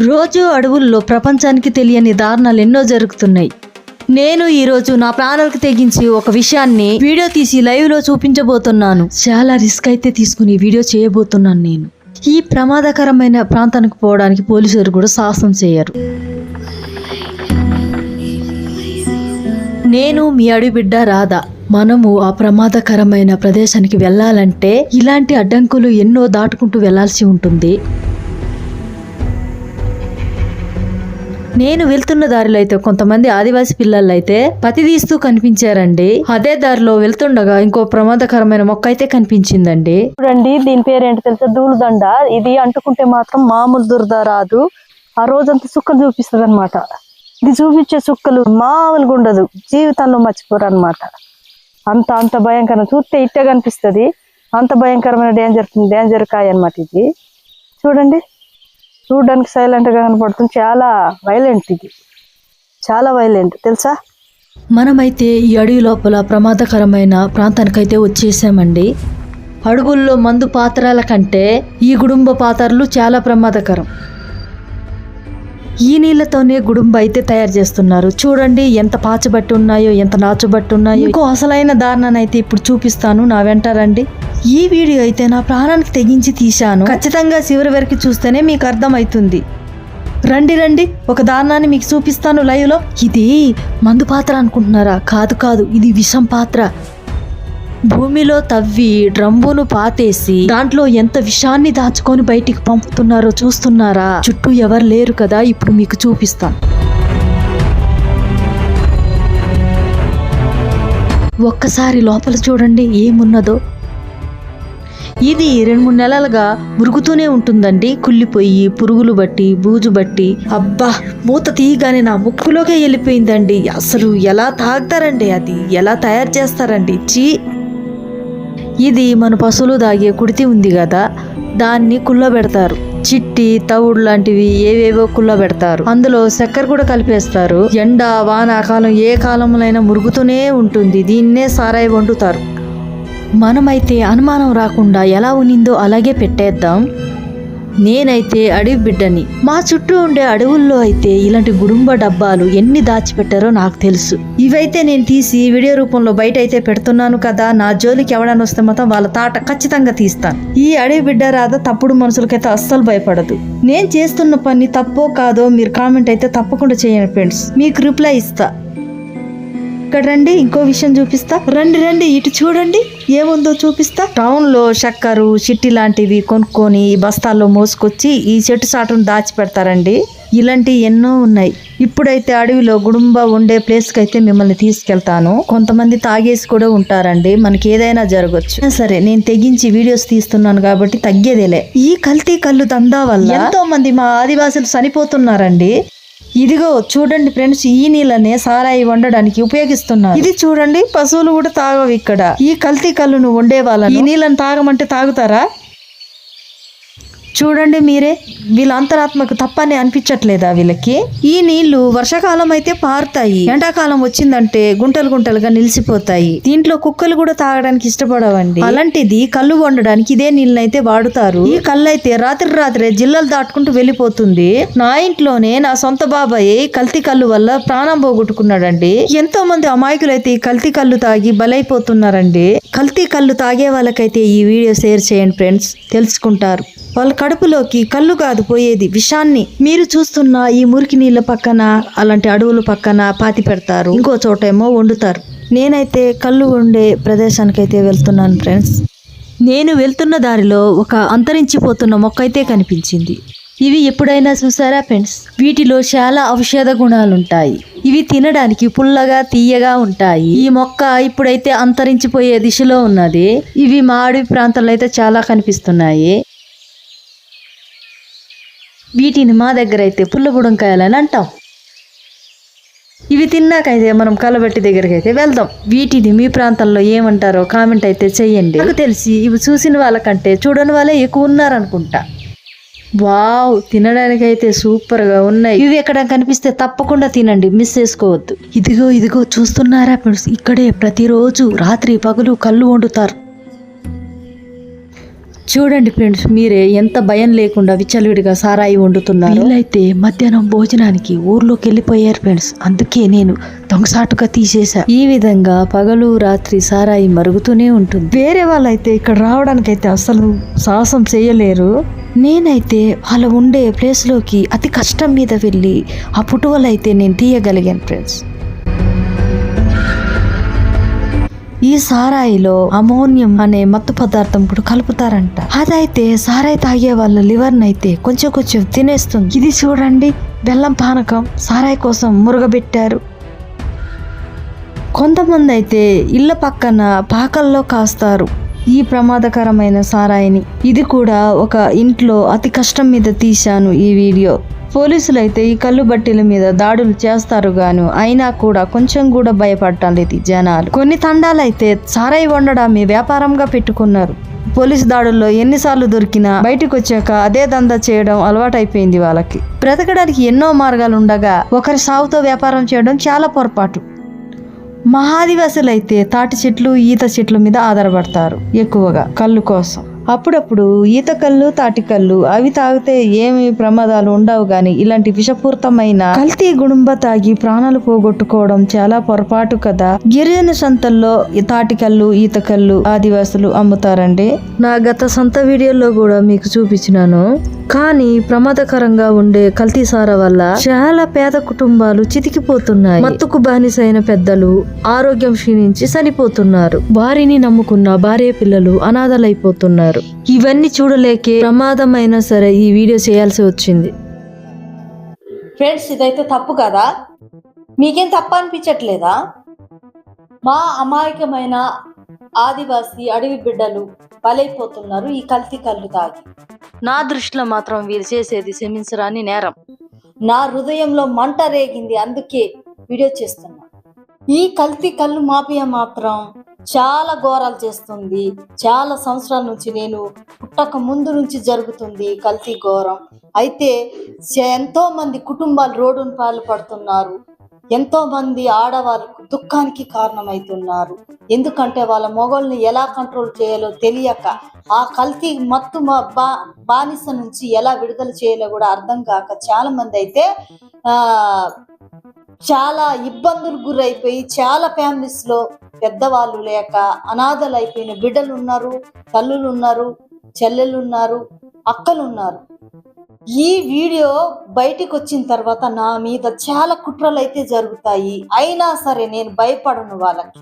రోజు అడవుల్లో ప్రపంచానికి తెలియని దారుణాలు ఎన్నో జరుగుతున్నాయి. నేను ఈరోజు నా ప్రాణాలకు తెగించి ఒక విషయాన్ని వీడియో తీసి లైవ్ లో చూపించబోతున్నాను. చాలా రిస్క్ అయితే తీసుకుని వీడియో చేయబోతున్నాను. నేను ఈ ప్రమాదకరమైన ప్రాంతానికి పోవడానికి పోలీసులు కూడా సాహసం చేయరు. నేను మీ అడవి బిడ్డ రాధా. మనము ఆ ప్రమాదకరమైన ప్రదేశానికి వెళ్ళాలంటే ఇలాంటి అడ్డంకులు ఎన్నో దాటుకుంటూ వెళ్లాల్సి ఉంటుంది. నేను వెళ్తున్న దారిలో అయితే కొంతమంది ఆదివాసి పిల్లలు అయితే పత్తి తీస్తూ కనిపించారండి. అదే దారిలో వెళ్తుండగా ఇంకో ప్రమాదకరమైన మొక్క అయితే కనిపించిందండి. చూడండి, దీని పేరేంటి తెలుసా? దూలుదండ. ఇది అంటుకుంటే మాత్రం మామూలు దురద రాదు. ఆ రోజంతా చుక్కలు చూపిస్తుంది అనమాట. ఇది చూపించే చుక్కలు మామూలుగా ఉండదు, జీవితంలో మర్చిపోరు అనమాట. అంత భయంకరం. చూస్తే ఇట్టే కనిపిస్తుంది, అంత భయంకరమైన డేంజర్ కాయ అనమాట. ఇది చూడండి, చూడడానికి సైలెంట్ గా కనపడుతుంది. చాలా వైలెంట్, ఇది చాలా వైలెంట్ తెలుసా. మనమైతే ఈ అడవి లోపల ప్రమాదకరమైన ప్రాంతానికైతే వచ్చేసామండి. అడుగుల్లో మందు పాత్రల కంటే ఈ గుడుంబ పాత్రలు చాలా ప్రమాదకరం. ఈ నీళ్లతోనే గుడుంబ అయితే తయారు చేస్తున్నారు. చూడండి ఎంత పాచబట్టి ఉన్నాయో, ఎంత నాచుబట్టి ఉన్నాయో. ఇంకో అసలైన దారుణాన్ని అయితే ఇప్పుడు చూపిస్తాను, నా వెంట రండి. ఈ వీడియో అయితే నా ప్రాణానికి తెగించి తీశాను. ఖచ్చితంగా చివరి వరకు చూస్తేనే మీకు అర్థమవుతుంది. రండి, ఒక దారుణాన్ని మీకు చూపిస్తాను లైవ్ లో. ఇది మందు పాత్ర అనుకుంటున్నారా? కాదు, ఇది విషం పాత్ర. భూమిలో తవ్వి డ్రమ్మును పాతేసి దాంట్లో ఎంత విషాన్ని దాచుకొని బయటికి పంపుతున్నారో చూస్తున్నారా? చుట్టూ ఎవరు లేరు కదా, ఇప్పుడు మీకు చూపిస్తాను. ఒక్కసారి లోపల చూడండి ఏమున్నదో. ఇది 2-3 నెలలుగా మురుగుతూనే ఉంటుందండి. కుళ్ళిపోయి పురుగులు బట్టి బూజు బట్టి అబ్బా మూత తీయగానే నా ముక్కులోకే వెళ్ళిపోయిందండి. అసలు ఎలా తాగుతారండి, అది ఎలా తయారు చేస్తారండి? ఇది మన పశువులు దాగే కుడితి ఉంది కదా, దాన్ని కుళ్ళబెడతారు. చిట్టి తవుడు లాంటివి ఏవేవో కుళ్ళబెడతారు. అందులో చక్కెర కూడా కలిపేస్తారు. ఎండ వానాకాలం ఏ కాలంలోనైనా మురుగుతూనే ఉంటుంది. దీన్నే సారాయి వండుతారు. మనమైతే అనుమానం రాకుండా ఎలా ఉనిందో అలాగే పెట్టేద్దాం. నేనైతే అడవి బిడ్డని. మా చుట్టూ ఉండే అడవుల్లో అయితే ఇలాంటి గుడుంబ డబ్బాలు ఎన్ని దాచిపెట్టారో నాకు తెలుసు. ఇవైతే నేను తీసి వీడియో రూపంలో బయట అయితే పెడుతున్నాను కదా. నా జోలికి ఎవడని వస్తే మాత్రం వాళ్ళ తాట ఖచ్చితంగా తీస్తాను. ఈ అడవి బిడ్డ రాదా తప్పుడు మనుషులకైతే అస్సలు భయపడదు. నేను చేస్తున్న పని తప్పో కాదో మీరు కామెంట్ అయితే తప్పకుండా చేయండి ఫ్రెండ్స్, మీకు రిప్లై ఇస్తా. ఇక్కడ రండి, ఇంకో విషయం చూపిస్తా. రండి, ఇటు చూడండి ఏముందో చూపిస్తా. టౌన్ లో చక్కెరు చిట్టి లాంటివి కొనుక్కొని బస్తాల్లో మోసుకొచ్చి ఈ చెట్టు చాటును దాచి పెడతారండి. ఇలాంటివి ఎన్నో ఉన్నాయి. ఇప్పుడైతే అడవిలో గుడుంబ ఉండే ప్లేస్ కి అయితే మిమ్మల్ని తీసుకెళ్తాను. కొంతమంది తాగేసి కూడా ఉంటారండి, మనకి ఏదైనా జరగచ్చు. సరే, నేను తెగించి వీడియోస్ తీస్తున్నాను కాబట్టి తగ్గేదేలే. ఈ కల్తీ కళ్ళు దందా వల్ల ఎంతో మంది మా ఆదివాసులు చనిపోతున్నారండి. ఇదిగో చూడండి ఫ్రెండ్స్, ఈ నీళ్ళనే సారాయి వండడానికి ఉపయోగిస్తున్నారు. ఇది చూడండి, పశువులు కూడా తాగవు ఇక్కడ. ఈ కల్తీ కళ్ళును వండే వాళ్ళని ఈ నీళ్ళని తాగమంటే తాగుతారా? చూడండి మీరే, వీళ్ళ అంతరాత్మకు తప్పని అనిపించట్లేదా వీళ్ళకి? ఈ నీళ్లు వర్షాకాలం అయితే పారుతాయి, ఎండాకాలం వచ్చిందంటే గుంటలుగా నిలిచిపోతాయి. దీంట్లో కుక్కలు కూడా తాగడానికి ఇష్టపడవండి. అలాంటిది కళ్ళు వండడానికి ఇదే నీళ్ళనైతే వాడుతారు. ఈ కళ్ళు అయితే రాత్రే జిల్లలు దాటుకుంటూ వెళ్ళిపోతుంది. నా ఇంట్లోనే నా సొంత బాబాయ్ కల్తీ కళ్ళు వల్ల ప్రాణం పోగొట్టుకున్నాడండి. ఎంతో మంది అమాయకులు అయితే ఈ కల్తీ కళ్ళు తాగి బలైపోతున్నారండి. కల్తీ కళ్ళు తాగే వాళ్ళకైతే ఈ వీడియో షేర్ చేయండి ఫ్రెండ్స్, తెలుసుకుంటారు. వాళ్ళ కడుపులోకి కళ్ళు కాదు పోయేది, విషాన్ని. మీరు చూస్తున్న ఈ మురికి నీళ్ళ పక్కన అలాంటి అడవుల పక్కన పాతి పెడతారు, ఇంకో చోట ఏమో వండుతారు. నేనైతే కళ్ళు వండే ప్రదేశానికైతే వెళ్తున్నాను ఫ్రెండ్స్. నేను వెళ్తున్న దారిలో ఒక అంతరించిపోతున్న మొక్క అయితే కనిపించింది. ఇవి ఎప్పుడైనా చూసారా ఫ్రెండ్స్? వీటిలో చాలా ఔషధ గుణాలుంటాయి. ఇవి తినడానికి పుల్లగా తీయగా ఉంటాయి. ఈ మొక్క ఇప్పుడైతే అంతరించిపోయే దిశలో ఉన్నది. ఇవి మా అడవి ప్రాంతాల్లో అయితే చాలా కనిపిస్తున్నాయి. వీటిని మా దగ్గర అయితే పుల్ల బుడంకాయలని అంటాం. ఇవి తిన్నాకైతే మనం కలబెట్టి దగ్గరికి అయితే వెళ్దాం. వీటిని మీ ప్రాంతంలో ఏమంటారో కామెంట్ అయితే చెయ్యండి. నాకు తెలిసి ఇవి చూసిన వాళ్ళకంటే చూడని వాళ్ళే ఎక్కువ ఉన్నారనుకుంటా. వావ్, తినడానికైతే సూపర్ గా ఉన్నాయి. ఇవి ఎక్కడ కనిపిస్తే తప్పకుండా తినండి, మిస్ చేసుకోవద్దు. ఇదిగో చూస్తున్నారా ఫ్రెండ్స్, ఇక్కడే ప్రతిరోజు రాత్రి పగలు కళ్ళు వండుతారు. చూడండి ఫ్రెండ్స్, మీరే ఎంత భయం లేకుండా విచ్చలవిడిగా సారాయి వండుతున్నారు. వీళ్ళైతే మధ్యాహ్నం భోజనానికి ఊర్లోకి వెళ్ళిపోయారు ఫ్రెండ్స్. అందుకే నేను దొంగసాటుగా తీసేసా. ఈ విధంగా పగలు రాత్రి సారాయి మరుగుతూనే ఉంటుంది. వేరే వాళ్ళైతే ఇక్కడ రావడానికైతే అసలు సాహసం చేయలేరు. నేనైతే వాళ్ళు ఉండే ప్లేస్లోకి అతి కష్టం మీద వెళ్ళి ఆ పుట్టువలైతే నేను తీయగలిగాను ఫ్రెండ్స్. ఈ సారాయిలో అమోనియం అనే మత్తు పదార్థం కూడా కలుపుతారంట. అదైతే సారాయి తాగే వాళ్ళ లివర్ నైతే కొంచెం కొంచెం తినేస్తుంది. ఇది చూడండి, బెల్లం పానకం సారాయి కోసం మురగబెట్టారు. కొంతమంది అయితే ఇళ్ళ పక్కన పాకల్లో కాస్తారు ఈ ప్రమాదకరమైన సారాయిని. ఇది కూడా ఒక ఇంట్లో అతి కష్టం మీద తీశాను ఈ వీడియో. పోలీసులు అయితే ఈ కళ్ళు బట్టీల మీద దాడులు చేస్తారు గాను అయినా కూడా కొంచెం కూడా భయపడటం లేదు జనాలు. కొన్ని తండాలైతే సారాయి వండడాన్ని వ్యాపారంగా పెట్టుకున్నారు. పోలీసు దాడుల్లో ఎన్నిసార్లు దొరికినా బయటకు వచ్చాక అదే దందా చేయడం అలవాటైపోయింది వాళ్ళకి. బ్రతకడానికి ఎన్నో మార్గాలు ఉండగా ఒకరి సాగుతో వ్యాపారం చేయడం చాలా పొరపాటు. మహాదివాసులైతే తాటి చెట్లు ఈత చెట్ల మీద ఆధారపడతారు ఎక్కువగా కళ్ళు కోసం. అప్పుడప్పుడు ఈత కళ్ళు తాటి కళ్ళు అవి తాగితే ఏమి ప్రమాదాలు ఉండవు గాని ఇలాంటి విషపూరితమైన కల్తీ గుడుంబ తాగి ప్రాణాలు పోగొట్టుకోవడం చాలా పొరపాటు కదా. గిరిజన సంతల్లో తాటి కళ్ళు ఈత కళ్ళు ఆదివాసులు అమ్ముతారండి. నా గత సొంత వీడియోలో కూడా మీకు చూపించినాను. కానీ ప్రమాదకరంగా ఉండే కల్తీ సారా వల్ల చాలా పేద కుటుంబాలు చితికిపోతున్నాయి. మత్తుకు బానిసైన పెద్దలు ఆరోగ్యం క్షీణించి చనిపోతున్నారు. వారిని నమ్ముకున్న భార్య పిల్లలు అనాథలైపోతున్నారు. ఇవన్నీ చూడలేకే ప్రమాదమైనా సరే ఈ వీడియో చేయాల్సి వచ్చింది. ఫ్రెండ్స్, ఇదైతే తప్పు కదా? మీకేం తప్పు అనిపించట్లేదా? మా అమాయకమైన ఆదివాసి అడవి బిడ్డలు బలైపోతున్నారు ఈ కల్తీ కళ్ళు తాగి. నా దృష్టిలో మాత్రం వీరు చేసేది క్షమించరాని నేరం. నా హృదయంలో మంట రేగింది, అందుకే వీడియో చేస్తున్నా. ఈ కల్తీ కళ్ళు మాఫియా మాత్రం చాలా ఘోరాలు చేస్తుంది. చాలా సంవత్సరాల నుంచి, నేను పుట్టక ముందు నుంచి జరుగుతుంది కల్తీ ఘోరం. అయితే ఎంతో మంది కుటుంబాలు రోడ్డున పాలు పడుతున్నారు. ఎంతో మంది ఆడవాళ్ళకు దుఃఖానికి కారణమవుతున్నారు. ఎందుకంటే వాళ్ళ మొగల్ని ఎలా కంట్రోల్ చేయాలో తెలియక, ఆ కల్తీ మత్తు బానిస నుంచి ఎలా విడుదల చేయాలో కూడా అర్థం కాక చాలా మంది అయితే చాలా ఇబ్బందులు గురైపోయి, చాలా ఫ్యామిలీస్ లో పెద్దవాళ్ళు లేక అనాథలు అయిపోయిన బిడ్డలు ఉన్నారు, తల్లులు ఉన్నారు, చెల్లెలు ఉన్నారు, అక్కలు ఉన్నారు. ఈ వీడియో బయటికి వచ్చిన తర్వాత నా మీద చాలా కుట్రలు అయితే జరుగుతాయి. అయినా సరే నేను భయపడను వాళ్ళకి.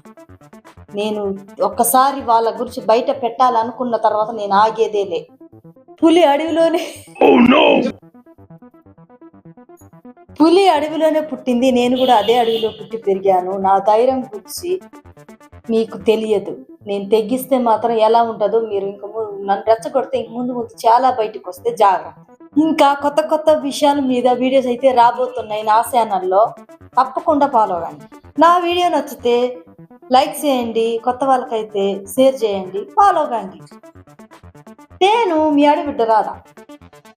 నేను ఒక్కసారి వాళ్ళ గురించి బయట పెట్టాలనుకున్న తర్వాత నేను ఆగేదేలే. పులి అడవిలోనే పుట్టింది. నేను కూడా అదే అడవిలో పుట్టి పెరిగాను. నా ధైర్యం గురించి మీకు తెలియదు. నేను తెగిస్తే మాత్రం ఎలా ఉంటుందో మీరు నన్ను రెచ్చగొడితే ఇంక ముందు చాలా బయటకు వస్తే జాగ్రత్త. ఇంకా కొత్త కొత్త విషయాల మీద వీడియోస్ అయితే రాబోతున్నాయి నా ఛానల్లో. తప్పకుండా ఫాలో అవ్వండి. నా వీడియో నచ్చితే లైక్ చేయండి, కొత్త వాళ్ళకైతే షేర్ చేయండి, ఫాలో అవ్వండి. నేను మీ ఆడబిడ్డ రాధా.